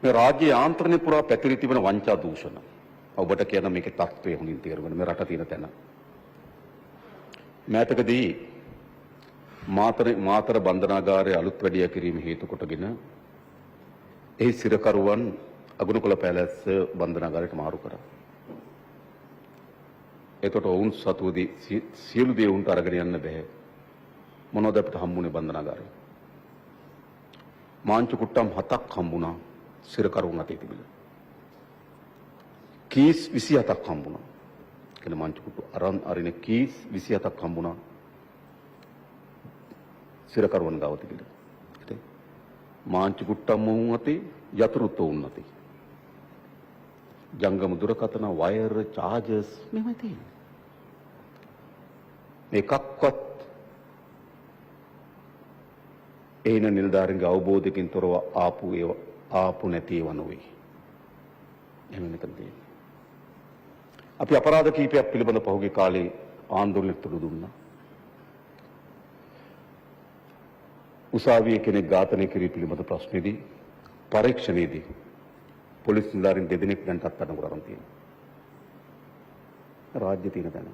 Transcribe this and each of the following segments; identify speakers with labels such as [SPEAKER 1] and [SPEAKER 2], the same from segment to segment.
[SPEAKER 1] මේ රාජ්‍ය යාන්ත්‍රණය පුරා පැතිරී තිබෙන වංචා දූෂණ. ඔබට කියන මේකේ තත්ත්වය හොඳින් තේරුම් මේ රට තියෙන තැන. මෑතකදී මාතර බන්ධනාගාරයේ අලුත් වැඩියා කිරීම හේතු කොටගෙන එහි සිරකරුවන් අගුණකොළ පැලැස්ස බන්ධනාගාරයට මාරු කරා. එතකොට ඔවුන් සතුවදී සියලු දේ උන්ට අරගෙන යන්න බෑ. මොනවද අපිට හම්බුනේ බන්ධනාගාරේ? මාංචු කුට්ටම් 7ක් හම්බුණා සිරකරුවන් අතේ තිබිලා. කීස් 27ක් හම්බුණා. කියන මාංචු කුට්ටු අරන් අරින කීස් 27ක් හම්බුණා සිරකරුවන් ගාව තිබිලා. ඒකයි. මාංචු කුට්ටම් වුන් අතේ යතුරුත් වුන් අතේ. ජංගම දුරකථන වයර් චාර්ජර්ස් මෙහෙමයි තියෙන්නේ. මේකක්වත් ඒන නිලධාරීන්ගේ අවබෝධයකින් තොරව ආපු නැති ඒවා නොවේ. එහෙම මෙතන තියෙන්නේ. අපි අපරාධ කීපයක් පිළිබඳ පහුගිය කාලේ ආందోලනයට තුඩු දුන්නා. උසාවියේ කෙනෙක් ඝාතනය කිරීම පිළිබඳ ප්‍රශ්නේදී පරීක්ෂණයේදී පොලිස් නිලධාරීන් දෙදෙනෙක් දැන් අත්අඩංගුවට අරන් තියෙනවා. රාජ්‍ය තියෙන තැන.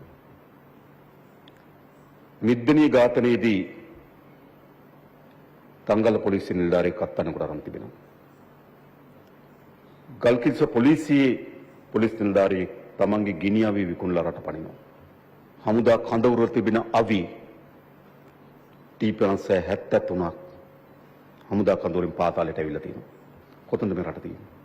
[SPEAKER 1] මිද්දනී ඝාතනයේදී තංගල පොලිස් නිලධාරියෙක් අත්අඩංගුවට අරන් තිබෙනවා. ගල්කිස්ස පොලිසියේ පොලිස් නිලධාරියෙක් තමන්ගේ ගිනි අවි විකුණලා රට පනිනවා. හමුදා කඳවුර තිබෙන අවි T73ක් හමුදා කඳවුරෙන් පාතාලයට ඇවිල්ලා තියෙනවා. කොතනද මේ රට තියෙන්නේ?